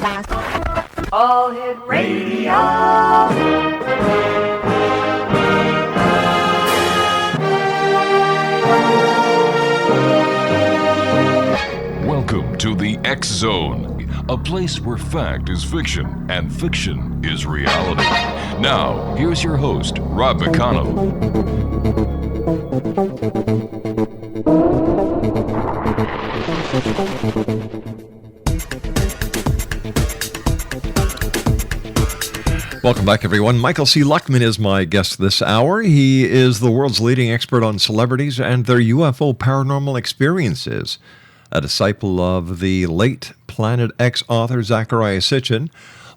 All Hit Radio. Welcome to the X Zone, a place where fact is fiction and fiction is reality. Now, here's your host, Rob McConnell. Welcome back, everyone. Michael C. Luckman is my guest this hour. He is the world's leading expert on celebrities and their UFO paranormal experiences. A disciple of the late Planet X author Zecharia Sitchin,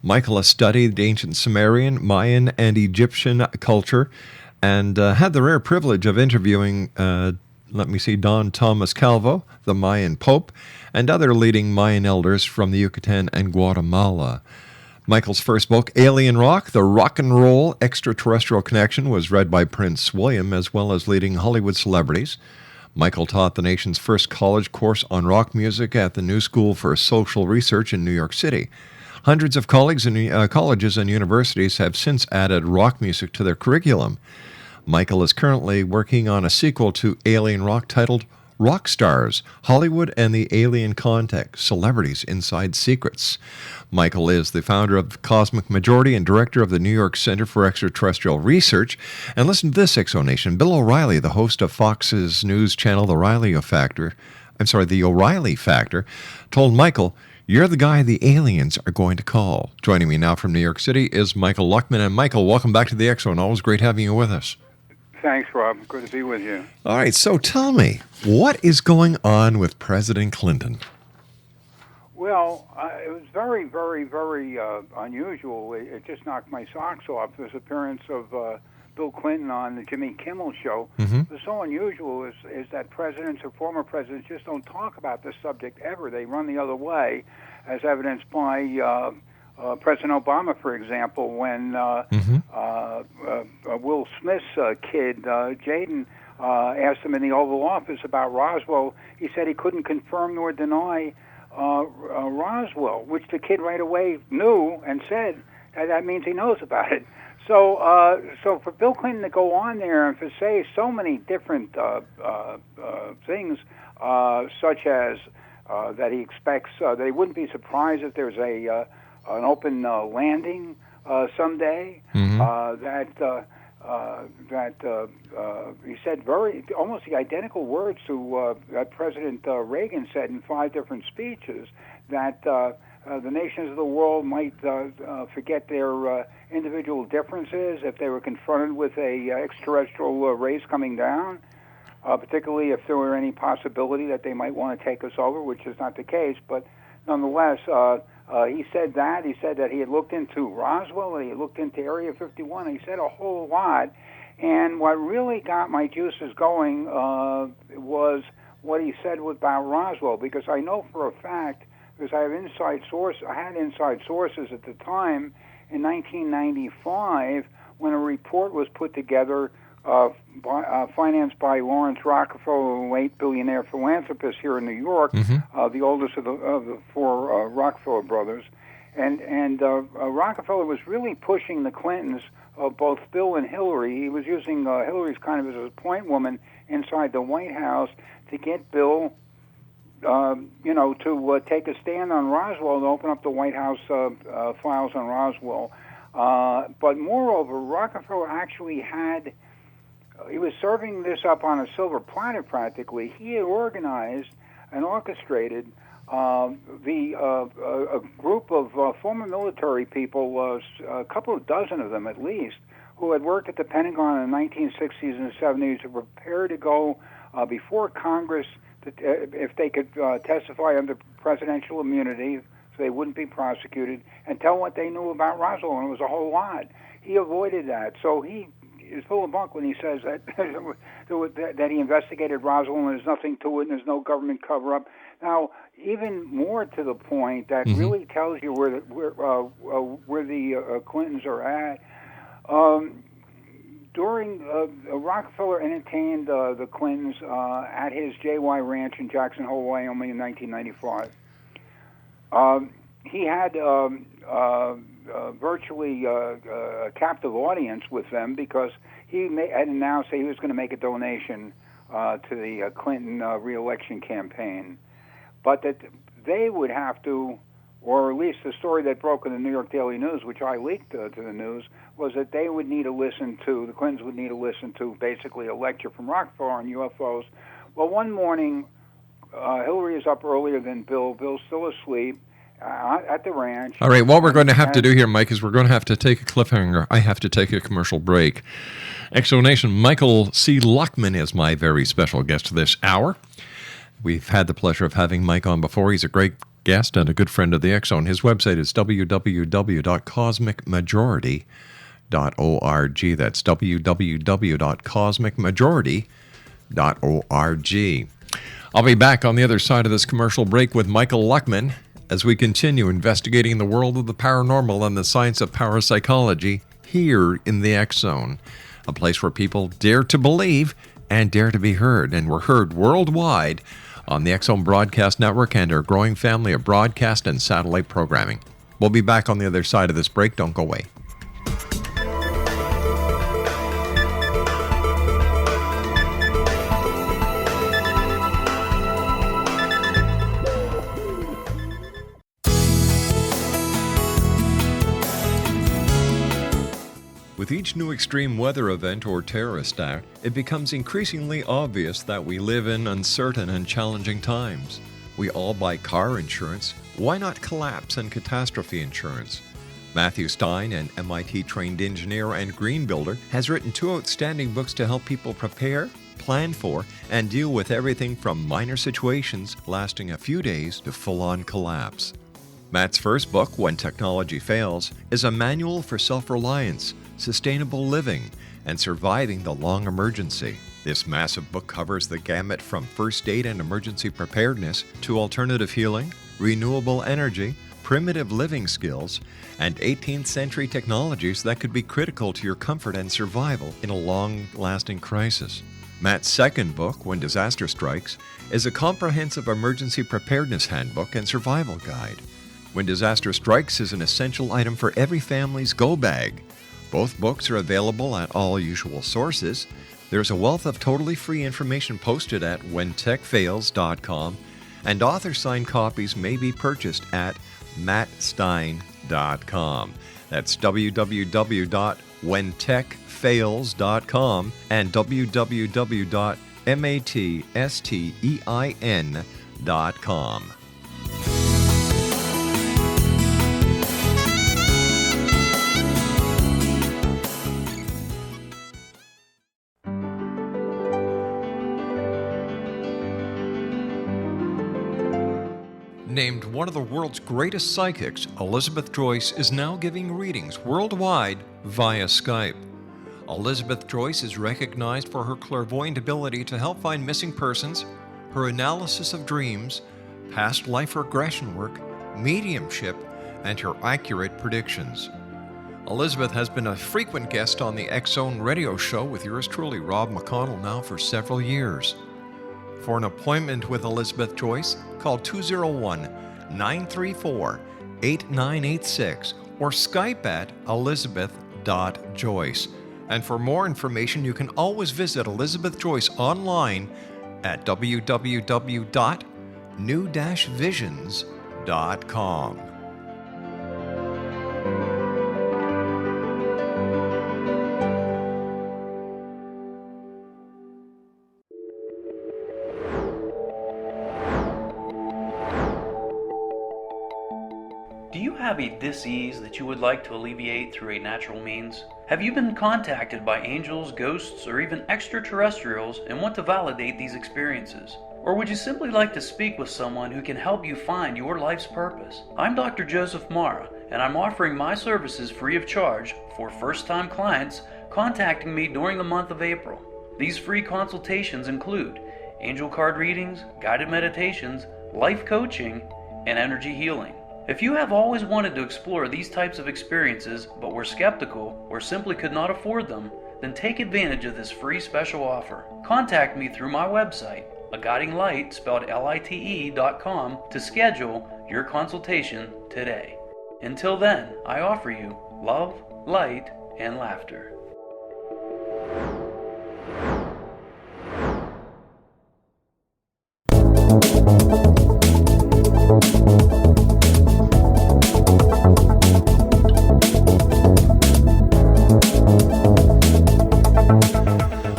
Michael has studied ancient Sumerian, Mayan, and Egyptian culture and had the rare privilege of interviewing, Don Tomas Calvo, the Mayan Pope, and other leading Mayan elders from the Yucatan and Guatemala. Michael's first book, Alien Rock, The Rock and Roll Extraterrestrial Connection, was read by Prince William as well as leading Hollywood celebrities. Michael taught the nation's first college course on rock music at the New School for Social Research in New York City. Hundreds of colleagues in colleges and universities have since added rock music to their curriculum. Michael is currently working on a sequel to Alien Rock titled Rock Stars, Hollywood and the Alien Context, Celebrities Inside Secrets. Michael is the founder of Cosmic Majority and director of the New York Center for Extraterrestrial Research. And listen to this, Exonation. Bill O'Reilly, the host of Fox's news channel, The O'Reilly Factor, told Michael, "You're the guy the aliens are going to call." Joining me now from New York City is Michael Luckman. And Michael, welcome back to the X Zone. Always great having you with us. Thanks, Rob. Good to be with you. All right, so tell me, what is going on with President Clinton? Well, it was very, very, very unusual. It just knocked my socks off. This appearance of Bill Clinton on the Jimmy Kimmel show. Mm-hmm. What's so unusual is that presidents or former presidents just don't talk about this subject ever. They run the other way, as evidenced by President Obama, for example, when Will Smith's kid, Jaden, asked him in the Oval Office about Roswell. He said he couldn't confirm nor deny Roswell, which the kid right away knew and said that means he knows about it. So for Bill Clinton to go on there and to say so many different things, such as that he expects that he wouldn't be surprised if there's an open landing someday. Mm-hmm. That he said almost the identical words to that President Reagan said in 5 different speeches, that the nations of the world might forget their individual differences if they were confronted with a extraterrestrial race coming down, particularly if there were any possibility that they might want to take us over, which is not the case, but nonetheless, he said that. He said that he had looked into Roswell, and he had looked into Area 51. He said a whole lot. And what really got my juices going was what he said about Roswell, because I know for a fact, because I had inside sources at the time in 1995 when a report was put together financed by Lawrence Rockefeller, a late billionaire philanthropist here in New York, the oldest of the 4 Rockefeller brothers. And Rockefeller was really pushing the Clintons, both Bill and Hillary. He was using Hillary's kind of as a point woman inside the White House to get Bill, to take a stand on Roswell and open up the White House files on Roswell. But moreover, Rockefeller actually he was serving this up on a silver platter practically. He had organized and orchestrated a group of former military people, a couple of dozen of them at least, who had worked at the Pentagon in the 1960s and 70s to prepare to go before Congress if they could testify under presidential immunity so they wouldn't be prosecuted, and tell what they knew about Roswell, and it was a whole lot. He avoided that, so he is full of bunk when he says that he investigated Roswell and there's nothing to it and there's no government cover-up. Now, even more to the point, that really tells you where the Clintons are at. During Rockefeller entertained the Clintons at his JY Ranch in Jackson Hole, Wyoming in 1995. he had virtually a captive audience with them because he had announced that he was going to make a donation to the Clinton re-election campaign, but that they would have to, or at least the story that broke in the New York Daily News, which I leaked to the news, was that they would need to listen to, the Clintons would need to listen to basically a lecture from Rockefeller on UFOs. Well, one morning, Hillary is up earlier than Bill. Bill's still asleep at the ranch. All right, what we're going to have to do here, Mike, is we're going to have to take a cliffhanger. I have to take a commercial break. Exonation, Michael C. Luckman is my very special guest this hour. We've had the pleasure of having Mike on before. He's a great guest and a good friend of the X-Zone. His website is www.cosmicmajority.org. That's www.cosmicmajority.org. I'll be back on the other side of this commercial break with Michael Luckman as we continue investigating the world of the paranormal and the science of parapsychology here in the X-Zone, a place where people dare to believe and dare to be heard. And we're heard worldwide on the X-Zone Broadcast Network and our growing family of broadcast and satellite programming. We'll be back on the other side of this break. Don't go away. With each new extreme weather event or terrorist act, it becomes increasingly obvious that we live in uncertain and challenging times. We all buy car insurance. Why not collapse and catastrophe insurance? Matthew Stein, an MIT-trained engineer and green builder, has written 2 outstanding books to help people prepare, plan for, and deal with everything from minor situations lasting a few days to full-on collapse. Matt's first book, When Technology Fails, is a manual for self-reliance, sustainable living, and surviving the long emergency. This massive book covers the gamut from first aid and emergency preparedness to alternative healing, renewable energy, primitive living skills, and 18th century technologies that could be critical to your comfort and survival in a long-lasting crisis. Matt's second book, When Disaster Strikes, is a comprehensive emergency preparedness handbook and survival guide. When Disaster Strikes is an essential item for every family's go bag. Both books are available at all usual sources. There's a wealth of totally free information posted at whentechfails.com, and author-signed copies may be purchased at mattstein.com. That's www.whentechfails.com and www.mattstein.com. Named one of the world's greatest psychics, Elizabeth Joyce is now giving readings worldwide via Skype. Elizabeth Joyce is recognized for her clairvoyant ability to help find missing persons, her analysis of dreams, past life regression work, mediumship, and her accurate predictions. Elizabeth has been a frequent guest on the X-Zone radio show with yours truly, Rob McConnell, now for several years. For an appointment with Elizabeth Joyce, call 201-934-8986 or Skype at elizabeth.joyce. And for more information, you can always visit Elizabeth Joyce online at www.new-visions.com. Do you have a dis-ease that you would like to alleviate through a natural means? Have you been contacted by angels, ghosts, or even extraterrestrials and want to validate these experiences? Or would you simply like to speak with someone who can help you find your life's purpose? I'm Dr. Joseph Mara, and I'm offering my services free of charge for first-time clients contacting me during the month of April. These free consultations include angel card readings, guided meditations, life coaching, and energy healing. If you have always wanted to explore these types of experiences but were skeptical or simply could not afford them, then take advantage of this free special offer. Contact me through my website, a guiding light spelled LITE.com to schedule your consultation today. Until then, I offer you love, light, and laughter.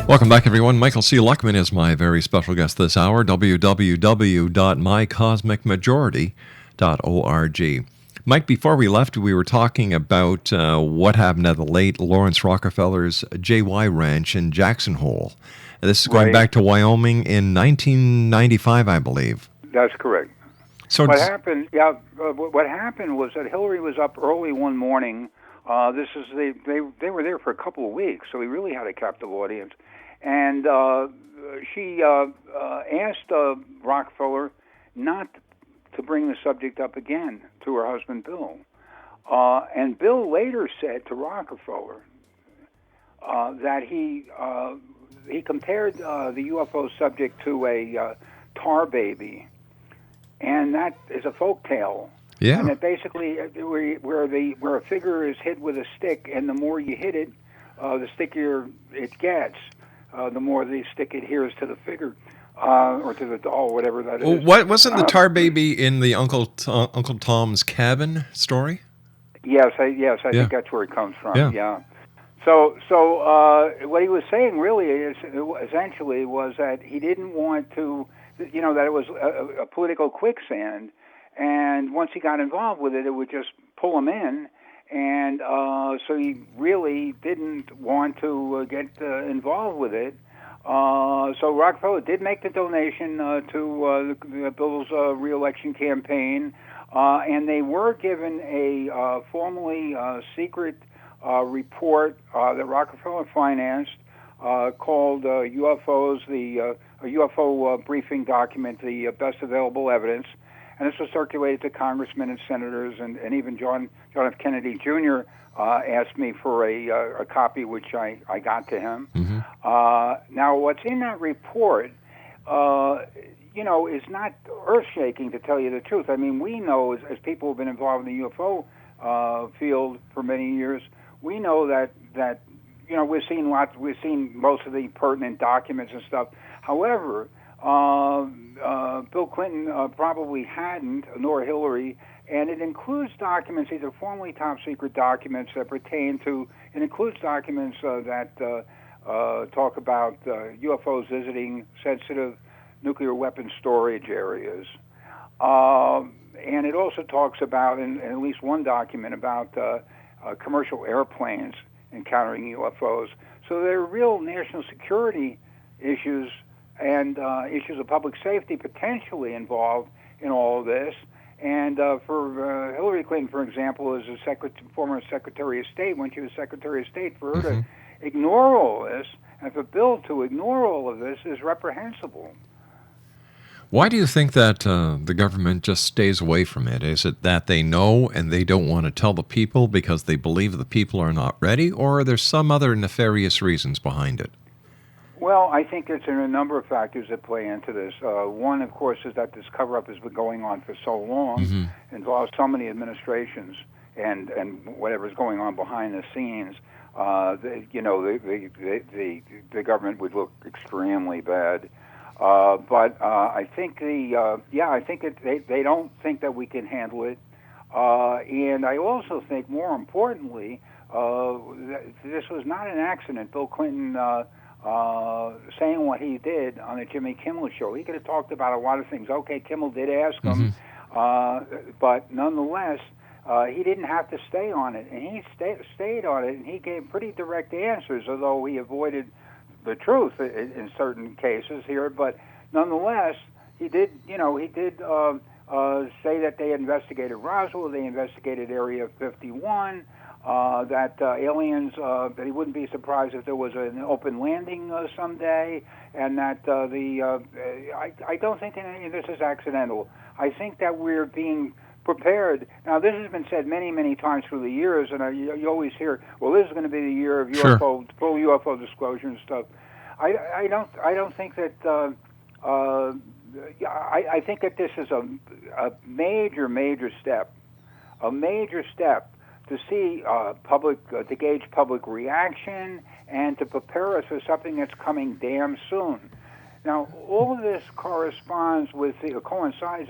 Welcome back, everyone. Michael C. Luckman is my very special guest this hour, www.mycosmicmajority.org. Mike, before we left, we were talking about what happened at the late Lawrence Rockefeller's JY Ranch in Jackson Hole. This is going back to Wyoming in 1995, I believe. That's correct. So what happened? Yeah, what happened was that Hillary was up early one morning. They were there for a couple of weeks, so he really had a captive audience. And she asked Rockefeller not to bring the subject up again to her husband, Bill. And Bill later said to Rockefeller that he compared the UFO subject to a tar baby. And that is a folk tale. Yeah. And that basically where a figure is hit with a stick, and the more you hit it, the stickier it gets. The more the stick adheres to the figure, or to the doll, whatever that is. What wasn't the tar baby in the Uncle Tom's Cabin story? Yes, I think that's where it comes from. Yeah. So what he was saying really essentially was that he didn't want to, that it was a political quicksand, and once he got involved with it, it would just pull him in. And so he really didn't want to get involved with it. So Rockefeller did make the donation to Bill's re-election campaign, and they were given a formally secret report that Rockefeller financed called UFOs, a UFO briefing document, the best available evidence. And this was circulated to congressmen and senators, and even John F. Kennedy Jr. Asked me for a copy, which I got to him. Mm-hmm. Now, what's in that report, is not earth-shaking, to tell you the truth. I mean, we know, as people who have been involved in the UFO field for many years, we know that we've seen most of the pertinent documents and stuff. However, Bill Clinton probably hadn't, nor Hillary, and it includes documents, either formally top-secret documents that pertain to, it includes documents that talk about UFOs visiting sensitive nuclear weapon storage areas. And it also talks about, in at least one document, about commercial airplanes encountering UFOs. So there are real national security issues and issues of public safety potentially involved in all of this. And for Hillary Clinton, for example, as a former Secretary of State, when she was Secretary of State, for her to ignore all this, and for Bill to ignore all of this, is reprehensible. Why do you think that the government just stays away from it? Is it that they know and they don't want to tell the people because they believe the people are not ready, or are there some other nefarious reasons behind it? Well, I think there are a number of factors that play into this. One, of course, is that this cover-up has been going on for so long, involves so many administrations, and whatever's going on behind the scenes. The government would look extremely bad. But I think they don't think that we can handle it. And I also think, more importantly, that this was not an accident. Bill Clinton saying what he did on the Jimmy Kimmel show. He could have talked about a lot of things. Okay, Kimmel did ask him, but nonetheless, he didn't have to stay on it, and he stayed on it, and he gave pretty direct answers, although he avoided the truth in certain cases here. But nonetheless, he did say that they investigated Roswell, they investigated Area 51. That aliens, that he wouldn't be surprised if there was an open landing someday, and that I don't think any of this is accidental. I think that we're being prepared. Now, this has been said many, many times through the years, and you always hear, well, this is going to be the year of full UFO disclosure and stuff. I don't think that I think that this is a major step to see to gauge public reaction and to prepare us for something that's coming damn soon. Now, all of this coincides,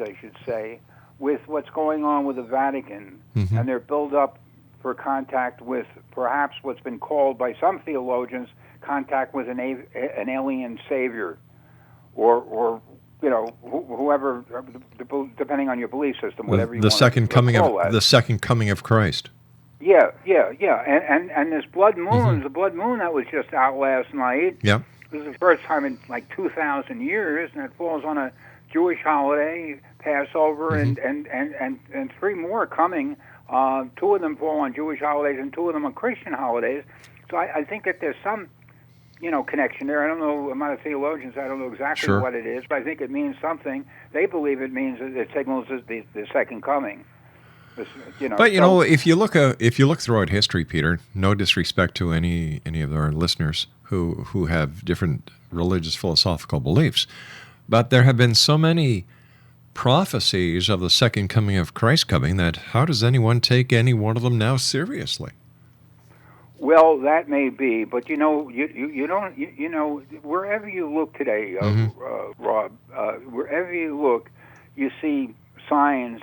I should say, with what's going on with the Vatican and their build-up for contact with perhaps what's been called by some theologians contact with an alien savior, or whoever, depending on your belief system, whatever you want to call it. The second coming of Christ. Yeah, and this blood moon, the blood moon that was just out last night. Yeah. This is the first time in like 2,000 years, and it falls on a Jewish holiday, Passover, and 3 more coming. 2 of them fall on Jewish holidays, and 2 of them on Christian holidays. So I think that there's some, connection there. I don't know, I'm not a theologian, so I don't know exactly what it is, but I think it means something. They believe it means it signals the second coming. But if you look throughout history, Peter, no disrespect to any of our listeners who have different religious philosophical beliefs, but there have been so many prophecies of the second coming of Christ coming that how does anyone take any one of them now seriously? Well, that may be, but you don't. Wherever you look today, Rob, wherever you look, you see signs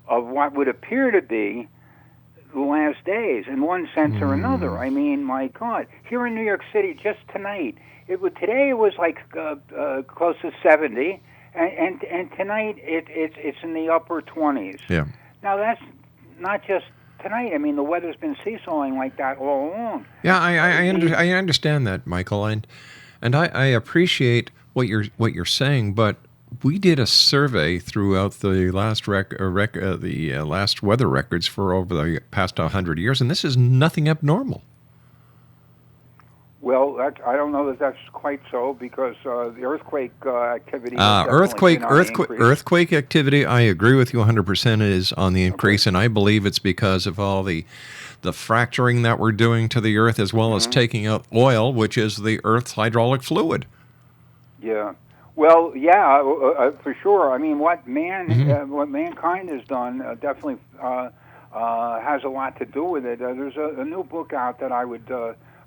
of what would appear to be the last days, in one sense or another. I mean, my God, here in New York City, just tonight, today it was like close to 70, and tonight it's in the upper 20s. Yeah. Now that's not just tonight. I mean, the weather's been seesawing like that all along. Yeah, I understand that, Michael, and I appreciate what you're saying, but we did a survey throughout the last last weather records for over the past 100 years, and this is nothing abnormal. Well, I don't know that that's quite so, because the earthquake activity. Earthquake activity. I agree with you 100%. Is on the increase, and I believe it's because of all the fracturing that we're doing to the earth, as well as taking out oil, which is the Earth's hydraulic fluid. Yeah. Well, yeah, for sure. I mean, what mankind has done definitely has a lot to do with it. There's a new book out that I would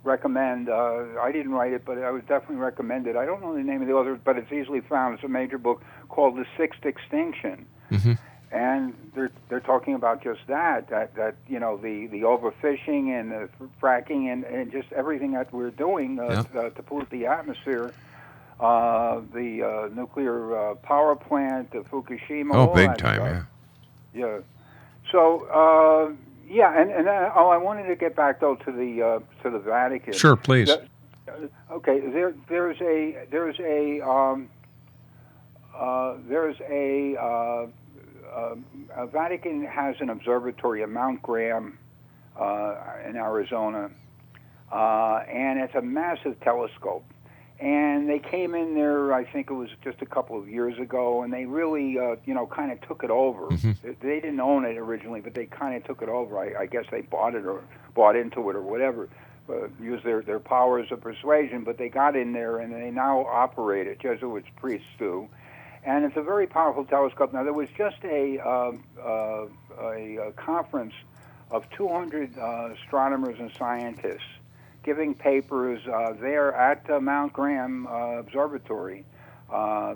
recommend. I didn't write it, but I would definitely recommend it. I don't know the name of the author, but it's easily found. It's a major book called The Sixth Extinction. And they're talking about just that the overfishing and the fracking and just everything that we're doing to pollute the atmosphere. The nuclear power plant, the Fukushima. Oh, big time, yeah. So, and I wanted to get back though to the Vatican. Sure, please. Okay, there's Vatican has an observatory at Mount Graham in Arizona, and it's a massive telescope. And they came in there, I think it was just a couple of years ago, and they really, kind of took it over. They didn't own it originally, but they kind of took it over. I guess they bought it or bought into it or whatever, used their powers of persuasion, but they got in there, and they now operate it. Jesuits, priests do. And it's a very powerful telescope. Now, there was just a conference of 200 astronomers and scientists giving papers there at Mount Graham Observatory,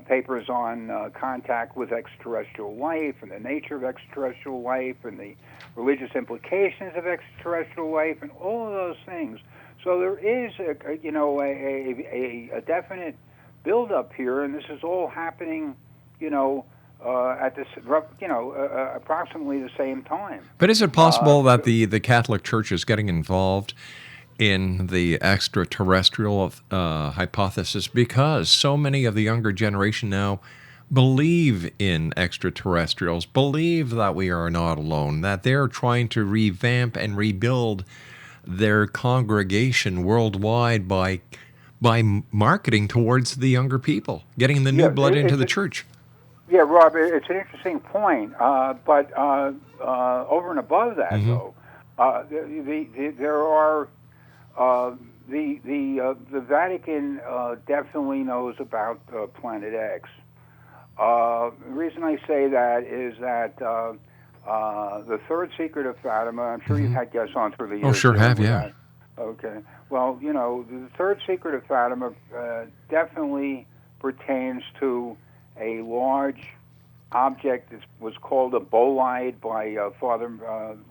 papers on contact with extraterrestrial life and the nature of extraterrestrial life and the religious implications of extraterrestrial life and all of those things. So there is a definite build-up here, and this is all happening, at this, approximately the same time. But is it possible that the Catholic Church is getting involved in the extraterrestrial hypothesis, because so many of the younger generation now believe in extraterrestrials, believe that we are not alone, that they're trying to revamp and rebuild their congregation worldwide by marketing towards the younger people, getting the new blood into the church? Yeah, Rob, it's an interesting point, but over and above that, though, there are the Vatican definitely knows about Planet X. The reason I say that is that the third secret of Fatima, I'm sure you've had guests on through the years. Oh, sure have, yeah. That. Okay. Well, the third secret of Fatima definitely pertains to a large object that was called a bolide by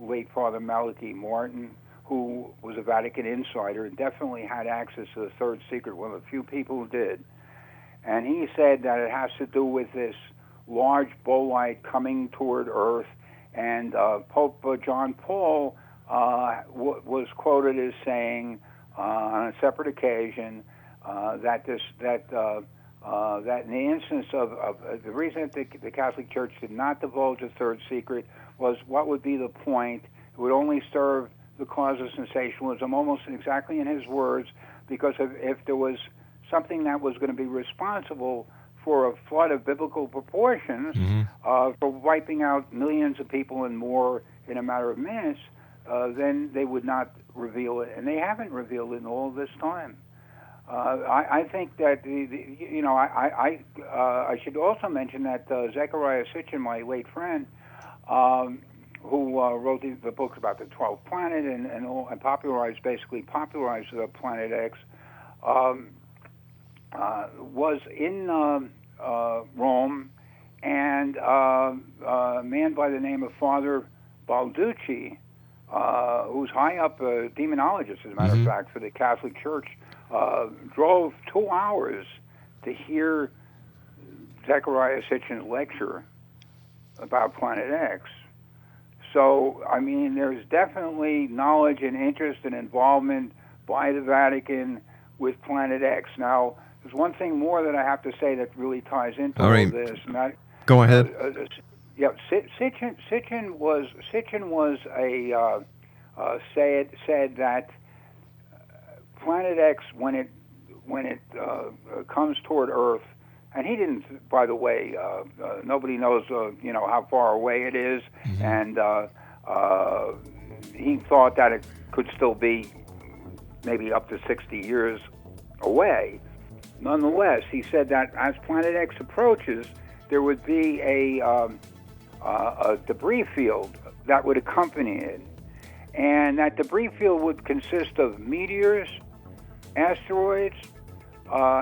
late Father Malachi Martin, who was a Vatican insider and definitely had access to the third secret, one of the few people who did. And he said that it has to do with this large bolide coming toward Earth, and Pope John Paul was quoted as saying on a separate occasion that in the instance of the reason that the Catholic Church did not divulge the third secret was what would be the point? It would only serve the cause of sensationalism, almost exactly in his words, because if there was something that was going to be responsible for a flood of biblical proportions, for wiping out millions of people and more in a matter of minutes, then they would not reveal it, and they haven't revealed it in all this time. I think that I should also mention that Zecharia Sitchin, my late friend, who wrote the books about the 12th planet and popularized Planet X, was in Rome, and a man by the name of Father Balducci, who's high up demonologist, as a matter of fact, for the Catholic Church, drove 2 hours to hear Zecharia Sitchin's lecture about Planet X. So, I mean, there's definitely knowledge and interest and involvement by the Vatican with Planet X. Now, there's one thing more that I have to say that really ties into all this. And that, go ahead. Sitchin was said that Planet X, when it comes toward Earth, and he didn't, by the way, nobody knows how far away it is, and he thought that it could still be maybe up to 60 years away. Nonetheless, he said that as Planet X approaches, there would be a debris field that would accompany it, and that debris field would consist of meteors, asteroids,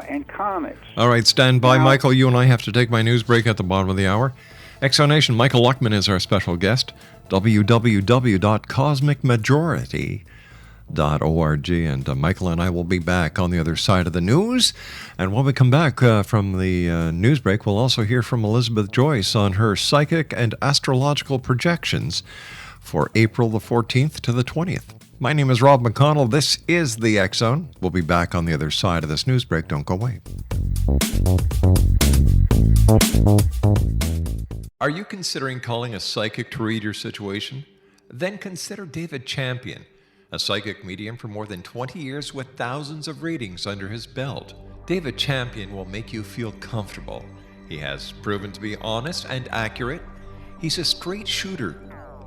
and comets. All right, stand by, Michael. You and I have to take my news break at the bottom of the hour. Exonation, Michael Luckman is our special guest. www.cosmicmajority.org. And Michael and I will be back on the other side of the news. And when we come back from the news break, we'll also hear from Elizabeth Joyce on her psychic and astrological projections for April the 14th to the 20th. My name is Rob McConnell. This is the X Zone. We'll be back on the other side of this news break. Don't go away. Are you considering calling a psychic to read your situation? Then consider David Champion, a psychic medium for more than 20 years with thousands of readings under his belt. David Champion will make you feel comfortable. He has proven to be honest and accurate. He's a straight shooter.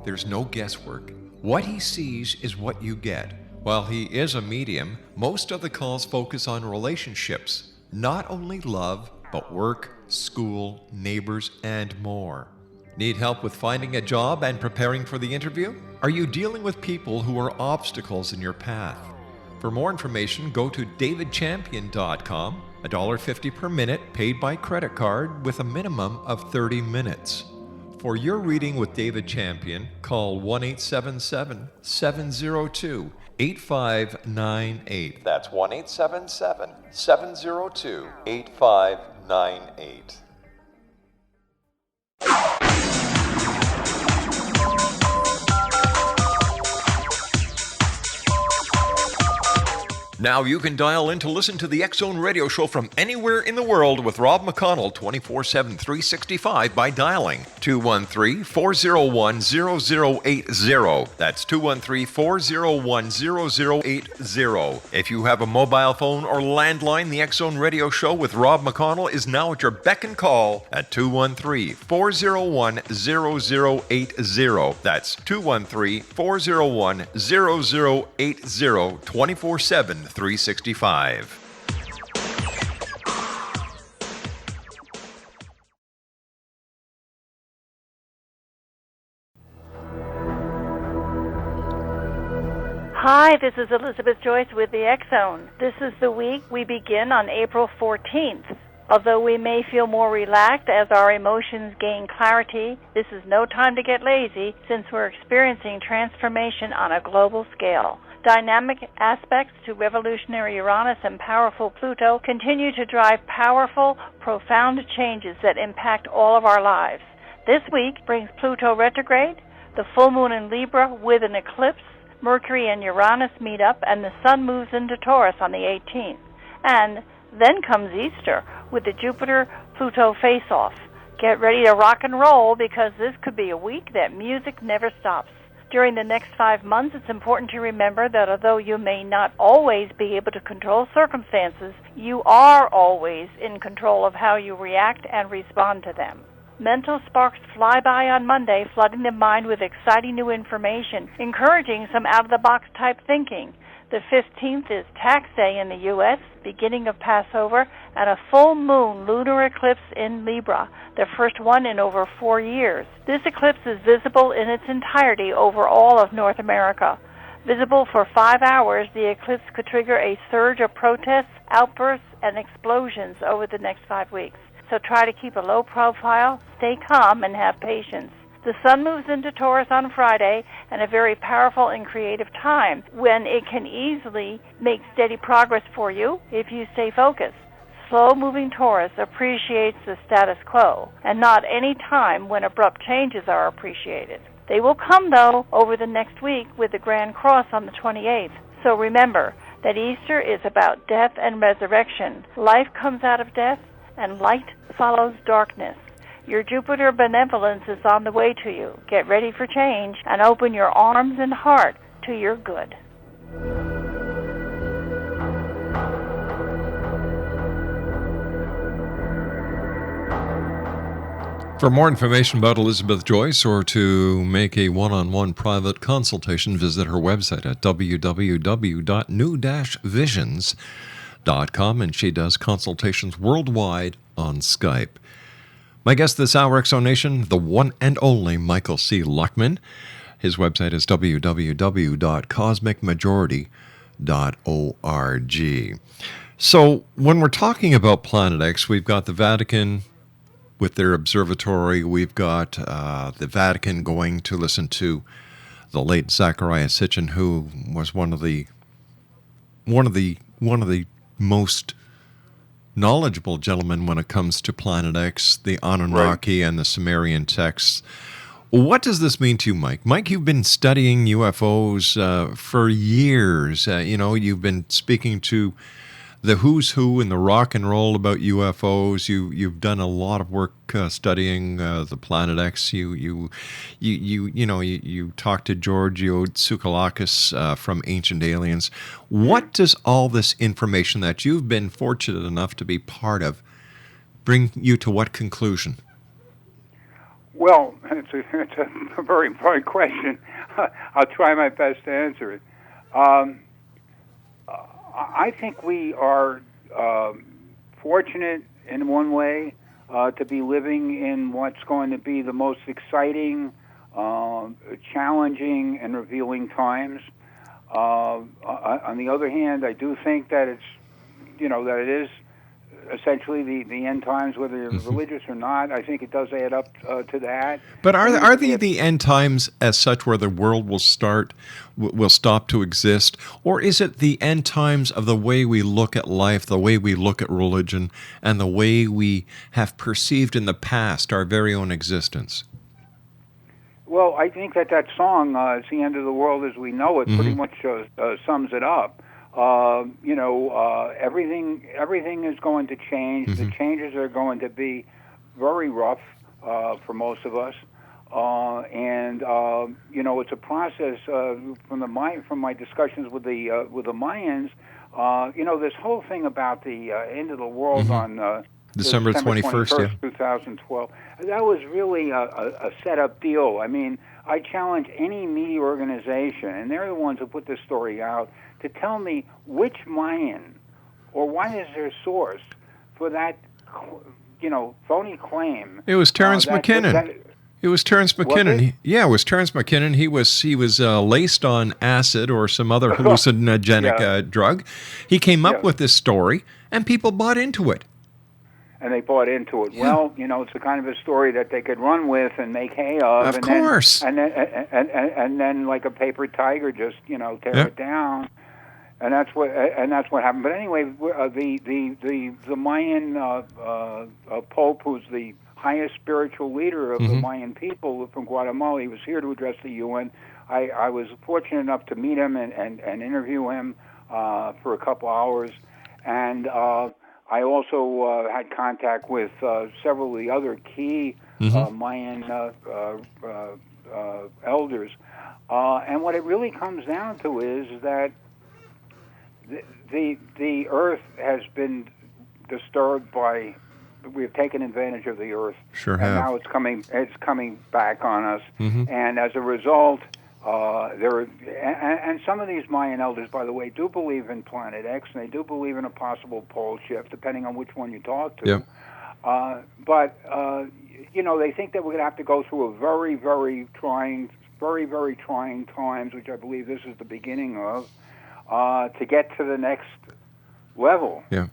There's no guesswork. What he sees is what you get. While he is a medium, most of the calls focus on relationships, not only love, but work, school, neighbors, and more. Need help with finding a job and preparing for the interview? Are you dealing with people who are obstacles in your path? For more information, go to davidchampion.com, $1.50 per minute paid by credit card with a minimum of 30 minutes. For your reading with David Champion, call 1-877-702-8598. That's 1-877-702-8598. Now you can dial in to listen to the X Zone radio show from anywhere in the world with Rob McConnell 24/7, 365 by dialing 213-401-0080. That's 213-401-0080. If you have a mobile phone or landline, the X Zone radio show with Rob McConnell is now at your beck and call at 213-401-0080. That's 213-401-0080, 24/7, 365. Hi, this is Elizabeth Joyce with the X Zone. This is the week we begin on April 14th. Although we may feel more relaxed as our emotions gain clarity, this is no time to get lazy since we're experiencing transformation on a global scale. Dynamic aspects to revolutionary Uranus and powerful Pluto continue to drive powerful, profound changes that impact all of our lives. This week brings Pluto retrograde, the full moon in Libra with an eclipse, Mercury and Uranus meet up, and the Sun moves into Taurus on the 18th. And then comes Easter with the Jupiter-Pluto face-off. Get ready to rock and roll because this could be a week that music never stops. During the next 5 months, it's important to remember that although you may not always be able to control circumstances, you are always in control of how you react and respond to them. Mental sparks fly by on Monday, flooding the mind with exciting new information, encouraging some out-of-the-box type thinking. The 15th is tax day in the U.S., beginning of Passover, and a full moon lunar eclipse in Libra, the first one in over 4 years. This eclipse is visible in its entirety over all of North America. Visible for 5 hours, the eclipse could trigger a surge of protests, outbursts, and explosions over the next 5 weeks. So try to keep a low profile, stay calm, and have patience. The Sun moves into Taurus on Friday, and a very powerful and creative time when it can easily make steady progress for you if you stay focused. Slow-moving Taurus appreciates the status quo, and not any time when abrupt changes are appreciated. They will come, though, over the next week with the Grand Cross on the 28th. So remember that Easter is about death and resurrection. Life comes out of death, and light follows darkness. Your Jupiter benevolence is on the way to you. Get ready for change and open your arms and heart to your good. For more information about Elizabeth Joyce or to make a one-on-one private consultation, visit her website at www.new-visions.com, and she does consultations worldwide on Skype. My guest this hour, Exonation, the one and only Michael C. Luckman. His website is www.cosmicmajority.org. So when we're talking about Planet X, we've got the Vatican with their observatory. We've got the Vatican going to listen to the late Zecharia Sitchin, who was one of the most knowledgeable gentlemen when it comes to Planet X, the Anunnaki, and the Sumerian texts. What does this mean to you, Mike? Mike, you've been studying UFOs for years. You've been speaking to the who's who in the rock and roll about UFOs. You've done a lot of work studying the Planet X. You talked to Giorgio Tsoukalakis from Ancient Aliens. What does all this information that you've been fortunate enough to be part of bring you to what conclusion? Well, it's a very important question. I'll try my best to answer it. I think we are fortunate in one way to be living in what's going to be the most exciting, challenging, and revealing times. On the other hand, I do think that it is essentially the end times, whether you're religious or not. I think it does add up to that. But are they the end times as such, where the world will stop to exist, or is it the end times of the way we look at life, the way we look at religion, and the way we have perceived in the past our very own existence? Well, I think that song, "It's the End of the World as We Know It," pretty much sums it up. Everything is going to change. The changes are going to be very rough for most of us, and it's a process. From my discussions with the Mayans, this whole thing about the end of the world on December 21st, 2012. That was really a set-up deal. I mean, I challenge any media organization, and they're the ones who put this story out, to tell me which Mayan or what is their source for that, phony claim. It was Terrence McKinnon. It was Terrence McKinnon. It was Terrence McKinnon. He was laced on acid or some other hallucinogenic drug. He came up with this story, and people bought into it. And they bought into it. Yeah. Well, it's the kind of a story that they could run with and make hay of. Of course. And then, like a paper tiger, just tear it down. And that's what happened. But anyway, the Mayan Pope, who's the highest spiritual leader of the Mayan people from Guatemala, he was here to address the UN. I was fortunate enough to meet him and interview him for a couple hours, and I also had contact with several of the other key Mayan elders. And what it really comes down to is that the Earth has been disturbed by. We've taken advantage of the Earth, sure and have. Now it's coming back on us. And as a result, and some of these Mayan elders, by the way, do believe in Planet X, and they do believe in a possible pole shift, depending on which one you talk to. Yep. But they think that we're going to have to go through a very, very trying times, which I believe this is the beginning of, to get to the next level. Yeah.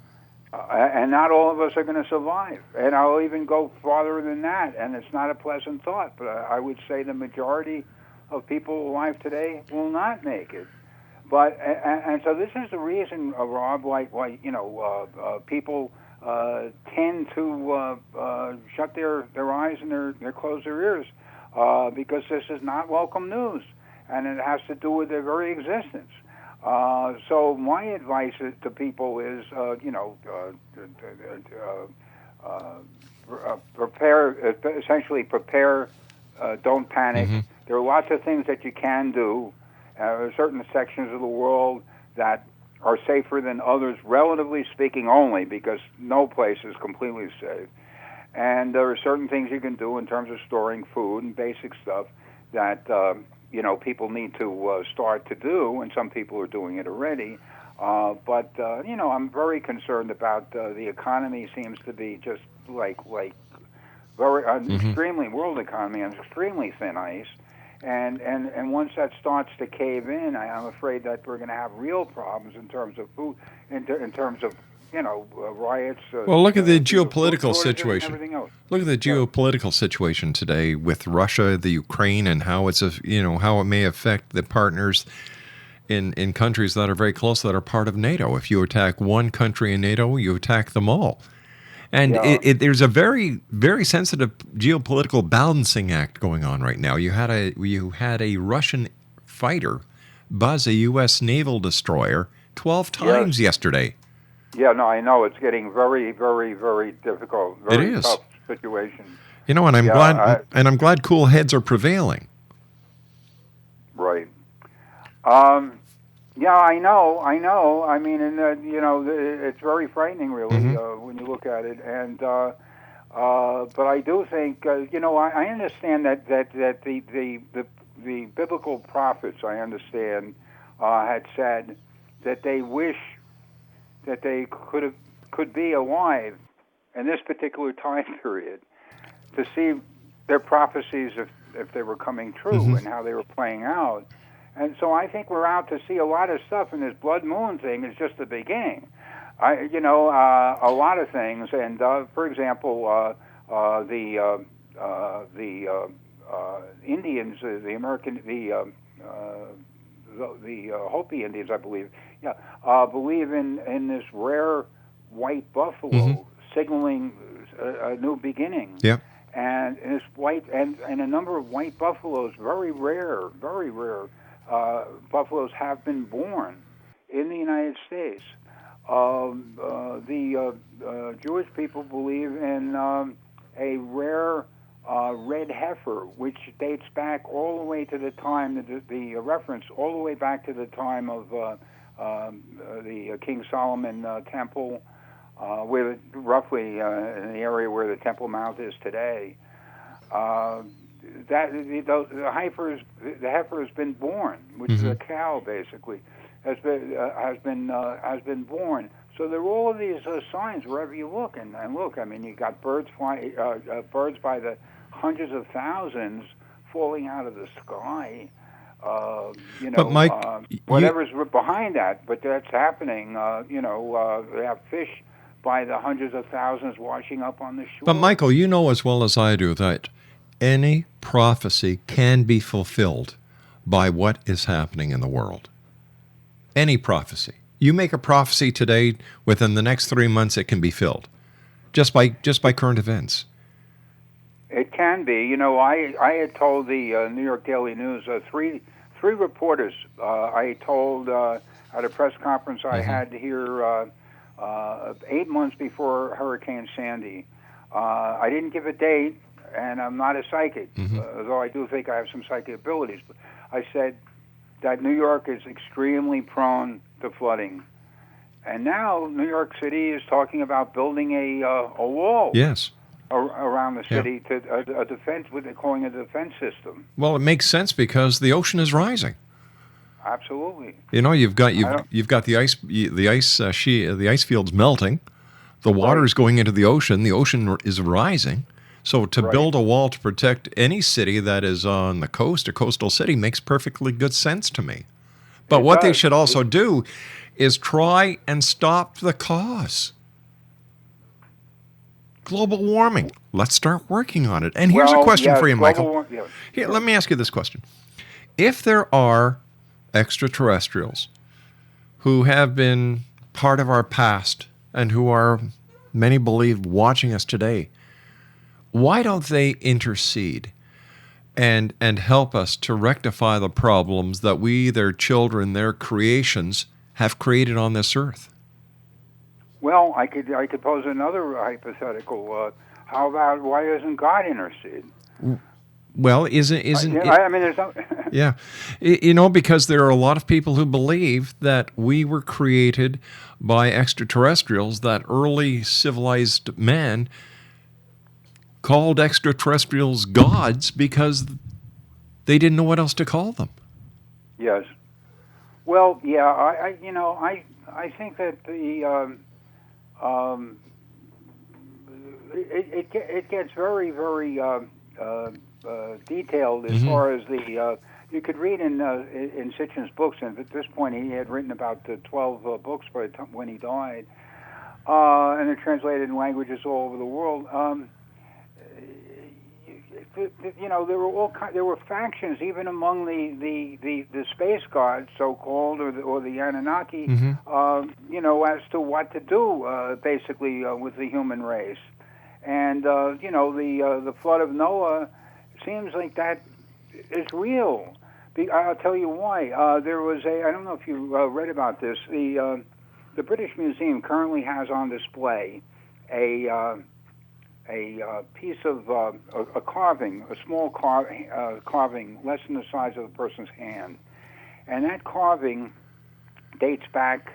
And not all of us are going to survive. And I'll even go farther than that, and it's not a pleasant thought, but I would say the majority of people alive today will not make it. But and so this is the reason, Rob, why people tend to shut their eyes and their close their ears because this is not welcome news, and it has to do with their very existence. So my advice to people is, prepare, don't panic. There are lots of things that you can do. There are certain sections of the world that are safer than others, relatively speaking only, because no place is completely safe. And there are certain things you can do in terms of storing food and basic stuff that people need to start to do, and some people are doing it already. But I'm very concerned about the economy. Seems to be just like very extremely world economy on extremely thin ice, and once that starts to cave in, I'm afraid that we're going to have real problems in terms of food, in terms of riots. Well, look at the geopolitical situation. Look at the Yeah. geopolitical situation today with Russia, the Ukraine, and how it's how it may affect the partners in countries that are very close that are part of NATO. If you attack one country in NATO, you attack them all. And there's a very, very sensitive geopolitical balancing act going on right now. You had a Russian fighter buzz a U.S. naval destroyer 12 times yesterday. Yeah, no, I know. It's getting very, very, very difficult. Very tough situation. And I'm glad cool heads are prevailing. Right. Yeah, I know. I mean, and it's very frightening, really, when you look at it. And but I do think, I understand that the biblical prophets, I understand, had said that they wish that they could be alive in this particular time period to see their prophecies if they were coming true and how they were playing out. And so I think we're out to see a lot of stuff, and this blood moon thing is just the beginning. A lot of things, and for example, the Indians, the American, the Hopi Indians, I believe, believe in this rare white buffalo signaling a new beginning. Yep. And this white and a number of white buffaloes, very rare, buffaloes have been born in the United States. The Jewish people believe in a rare red heifer, which dates back all the way to the time, the reference all the way back to the time of the King Solomon temple, roughly in the area where the Temple Mount is today. the heifer has been born, which is a cow basically, has been born. So there are all of these signs wherever you look and look. I mean, you got birds by the hundreds of thousands falling out of the sky. But Mike, whatever's behind that, but that's happening. They have fish by the hundreds of thousands washing up on the shore. But Michael, you know as well as I do that any prophecy can be fulfilled by what is happening in the world. Any prophecy. You make a prophecy today, within the next 3 months it can be filled, just by current events. It can be. I had told the New York Daily News, three reporters I told at a press conference I had here 8 months before Hurricane Sandy. I didn't give a date, and I'm not a psychic, although I do think I have some psychic abilities. But I said that New York is extremely prone to flooding. And now New York City is talking about building a wall. Yes. Around the city to a defense, what they're calling a defense system. Well, it makes sense because the ocean is rising. Absolutely. You've got the ice fields melting, the water is going into the ocean is rising. So to build a wall to protect any city that is on the coast, a coastal city, makes perfectly good sense to me. But what they should also do is try and stop the cause. Global warming. Let's start working on it. And here's a question for you, Michael. Here, let me ask you this question. If there are extraterrestrials who have been part of our past and who are, many believe, watching us today, why don't they intercede and help us to rectify the problems that we, their children, their creations, have created on this earth? Well, I could pose another hypothetical. How about why doesn't God intercede? Well, isn't there's no yeah, because there are a lot of people who believe that we were created by extraterrestrials. That early civilized man called extraterrestrials gods because they didn't know what else to call them. Yes. Well, yeah, I think that it gets very, very detailed as far as you could read in Sitchin's books, and at this point he had written about 12 books by the time when he died, and they're translated in languages all over the world. There were factions even among the space gods, so-called, or the Anunnaki, as to what to do, basically, with the human race. And the flood of Noah seems like that is real. I'll tell you why. There was I don't know if you read about this. The British Museum currently has on display a piece of a carving, a small carving, less than the size of a person's hand, and that carving dates back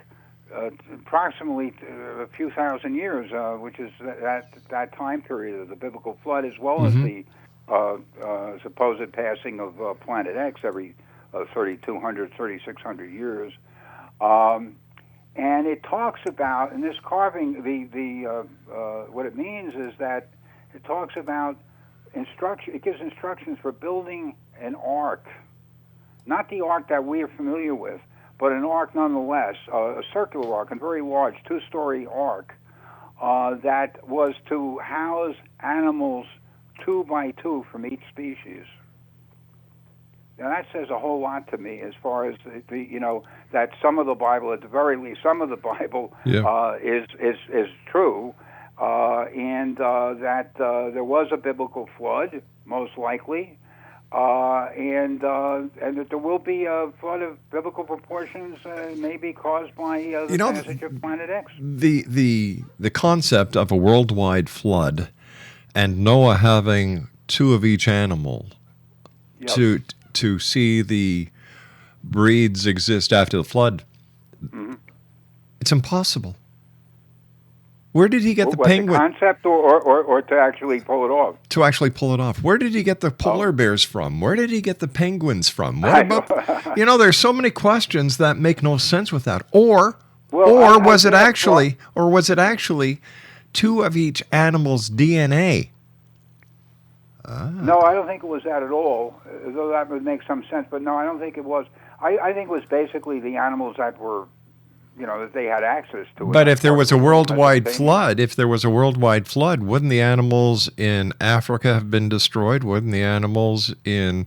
approximately a few thousand years, which is that time period of the biblical flood, as well as the supposed passing of Planet X every 3,200, 3,600 years. And it talks about, in this carving, what it means is that it talks about it gives instructions for building an ark, not the ark that we are familiar with, but an ark nonetheless, a circular ark, a very large 2-story ark that was to house animals 2 by 2 from each species. Now that says a whole lot to me as far as that some of the Bible, at the very least, some of the Bible is true, and that there was a biblical flood, most likely, and that there will be a flood of biblical proportions, maybe caused by the passage of Planet X. The concept of a worldwide flood, and Noah having 2 of each animal, to see the breeds exist after the flood, it's impossible. Where did he get the penguin? The concept or to actually pull it off? To actually pull it off. Where did he get the polar bears from? Where did he get the penguins from? What about, there's so many questions that make no sense with that. Or was it actually two of each animal's DNA? No, I don't think it was that at all, though that would make some sense. But no, I don't think it was. I think it was basically the animals that were, that they had access to. But if there was a worldwide flood, wouldn't the animals in Africa have been destroyed? Wouldn't the animals in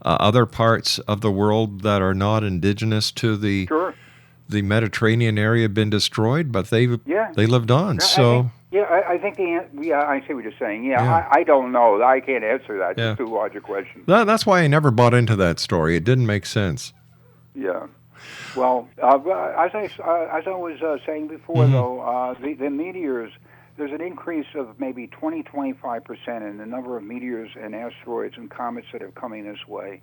other parts of the world that are not indigenous to the Mediterranean area have been destroyed? But they lived on. I think I see what you're saying. I don't know. I can't answer that. It's too large a question. That's why I never bought into that story. It didn't make sense. Yeah. Well, as I was saying before, though, the meteors, there's an increase of maybe 20-25% in the number of meteors and asteroids and comets that are coming this way.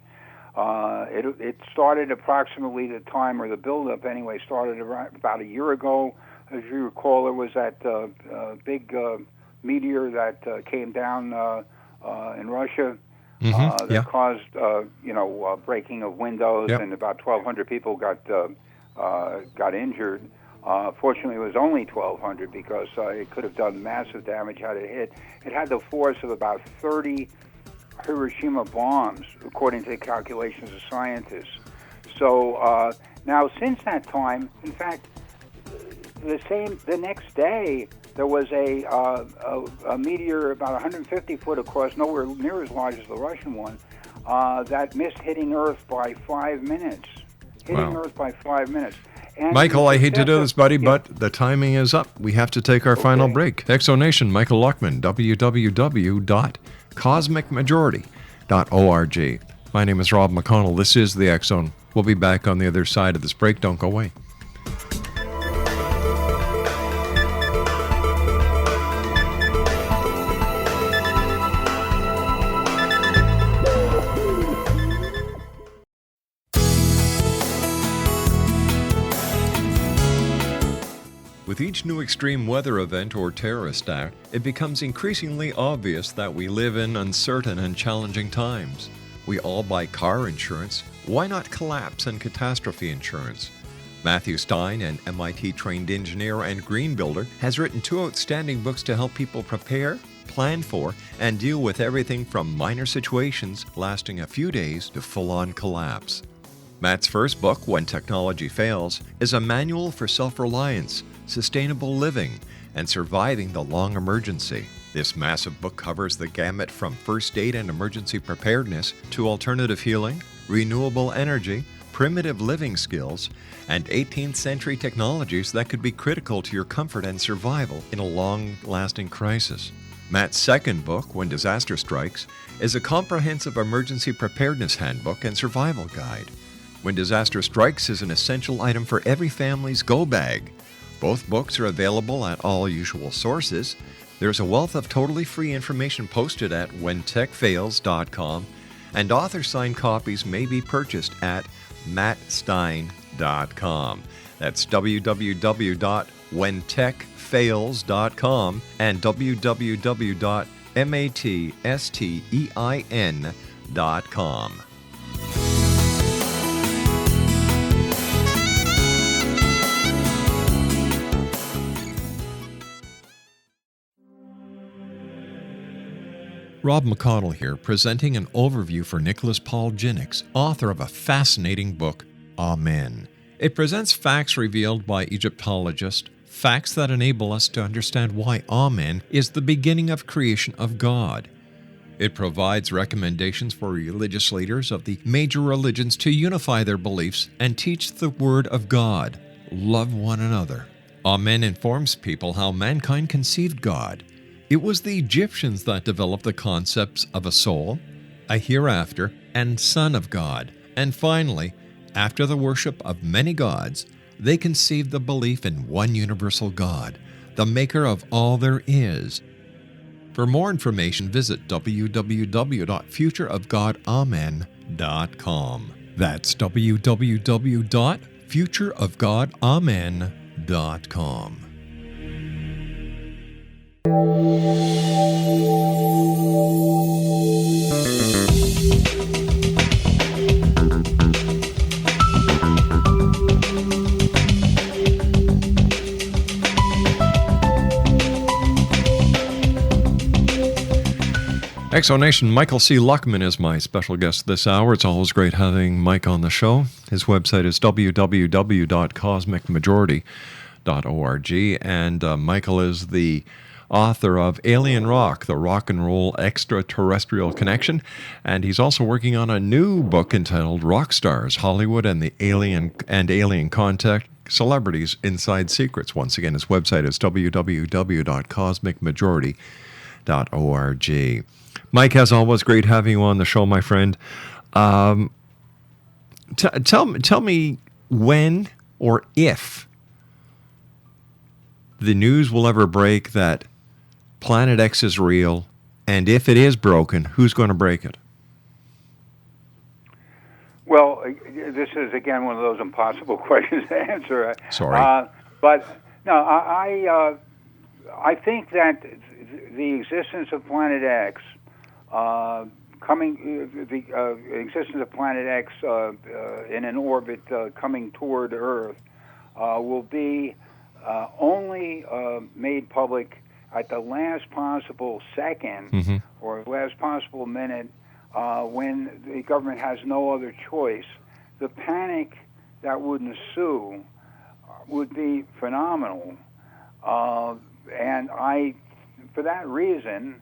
It started approximately the time, or the buildup anyway, started about a year ago. As you recall, there was that big meteor that came down in Russia. That caused, breaking of windows, and about 1,200 people got injured. Fortunately, it was only 1,200 because it could have done massive damage had it hit. It had the force of about 30 Hiroshima bombs, according to the calculations of scientists. So now, since that time, in fact, the next day, there was a meteor about 150 foot across, nowhere near as large as the Russian one, that missed hitting Earth by 5 minutes. Earth by 5 minutes. And Michael, I hate to do this, buddy, but the timing is up. We have to take our final break. Exonation, Michael Luckman, www.cosmicmajority.org. My name is Rob McConnell. This is the X Zone. We'll be back on the other side of this break. Don't go away. With each new extreme weather event or terrorist act, it becomes increasingly obvious that we live in uncertain and challenging times. We all buy car insurance. Why not collapse and catastrophe insurance? Matthew Stein, an MIT-trained engineer and green builder, has written 2 outstanding books to help people prepare, plan for, and deal with everything from minor situations lasting a few days to full-on collapse. Matt's first book, When Technology Fails, is a manual for self-reliance, sustainable living, and surviving the long emergency. This massive book covers the gamut from first aid and emergency preparedness to alternative healing, renewable energy, primitive living skills, and 18th century technologies that could be critical to your comfort and survival in a long-lasting crisis. Matt's second book, When Disaster Strikes, is a comprehensive emergency preparedness handbook and survival guide. When Disaster Strikes is an essential item for every family's go bag. Both books are available at all usual sources. There's a wealth of totally free information posted at whentechfails.com, and author-signed copies may be purchased at mattstein.com. That's www.whentechfails.com and www.mattstein.com. Rob McConnell here, presenting an overview for Nicholas Paul Jennings, author of a fascinating book, Amen. It presents facts revealed by Egyptologists, facts that enable us to understand why Amen is the beginning of creation of God. It provides recommendations for religious leaders of the major religions to unify their beliefs and teach the Word of God. Love one another. Amen informs people how mankind conceived God. It was the Egyptians that developed the concepts of a soul, a hereafter, and Son of God. And finally, after the worship of many gods, they conceived the belief in one universal God, the maker of all there is. For more information, visit www.futureofgodamen.com. That's www.futureofgodamen.com. Exonation, Michael C. Luckman is my special guest this hour. It's always great having Mike on the show. His website is www.cosmicmajority.org, and Michael is the author of Alien Rock, the Rock and Roll Extraterrestrial Connection, and he's also working on a new book entitled Rock Stars, Hollywood and the Alien Contact, Celebrities Inside Secrets. Once again, his website is www.cosmicmajority.org. Mike, as always, great having you on the show, my friend. Tell me when or if the news will ever break that Planet X is real, and if it is broken, who's going to break it? Well, this is, again, one of those impossible questions to answer. Sorry. But, no, I think that the existence of Planet X, the existence of Planet X in an orbit coming toward Earth will be only made public at the last possible second or last possible minute when the government has no other choice. The panic that would ensue would be phenomenal. And for that reason,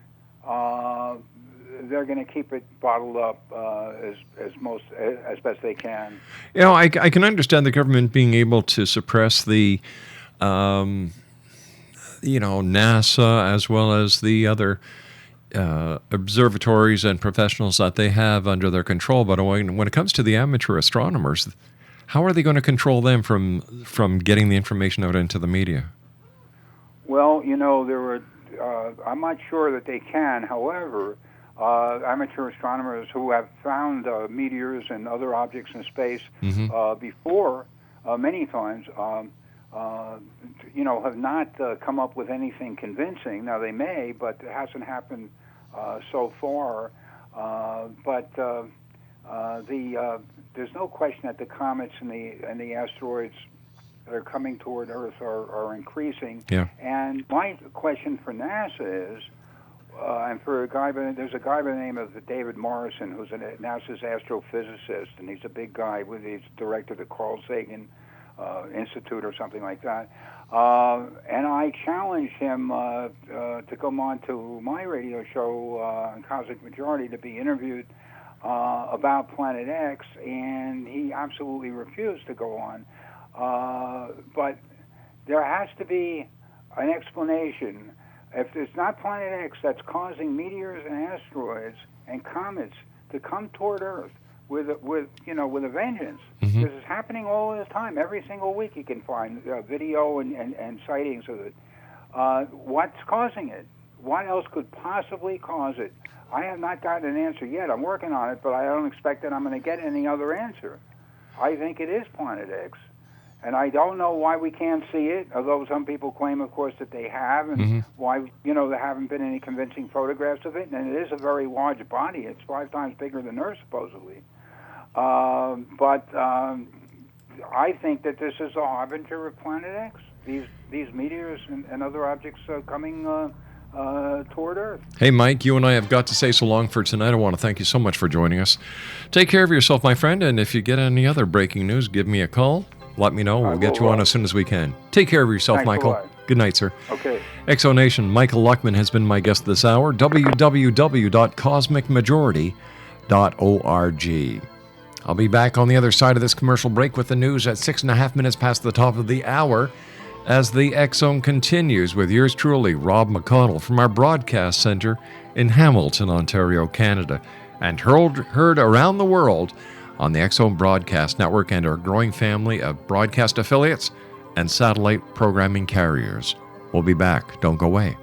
they're going to keep it bottled up as best they can. You know, I can understand the government being able to suppress the, NASA as well as the other observatories and professionals that they have under their control. But when it comes to the amateur astronomers, how are they going to control them from getting the information out into the media? Well, I'm not sure that they can. However, amateur astronomers who have found meteors and other objects in space before, many times, have not come up with anything convincing. Now, they may, but it hasn't happened so far. There's no question that the comets and the asteroids that are coming toward Earth are increasing. Yeah. And my question for NASA is, and for there's a guy by the name of David Morrison, who's NASA's astrophysicist, and he's a big guy. He's director of the Carl Sagan Institute or something like that. And I challenged him to come on to my radio show, Cosmic Majority, to be interviewed about Planet X, and he absolutely refused to go on. But there has to be an explanation. If it's not Planet X that's causing meteors and asteroids and comets to come toward Earth with a vengeance, this is happening all the time. Every single week you can find video and sightings of it. What's causing it? What else could possibly cause it? I have not gotten an answer yet. I'm working on it, but I don't expect that I'm going to get any other answer. I think it is Planet X. And I don't know why we can't see it, although some people claim, of course, that they have, and why, there haven't been any convincing photographs of it. And it is a very large body. It's 5 times bigger than Earth, supposedly. But I think that this is a harbinger of Planet X. These meteors and other objects coming toward Earth. Hey, Mike, you and I have got to say so long for tonight. I want to thank you so much for joining us. Take care of yourself, my friend, and if you get any other breaking news, give me a call. Let me know. We'll get you on as soon as we can. Take care of yourself, Thanks Michael. Good night, sir. Okay. Exonation, Michael Luckman has been my guest this hour. www.cosmicmajority.org. I'll be back on the other side of this commercial break with the news at 6.5 minutes past the top of the hour as the X-Zone continues with yours truly, Rob McConnell, from our broadcast center in Hamilton, Ontario, Canada, and heard around the world on the X-Zone Broadcast Network and our growing family of broadcast affiliates and satellite programming carriers. We'll be back. Don't go away.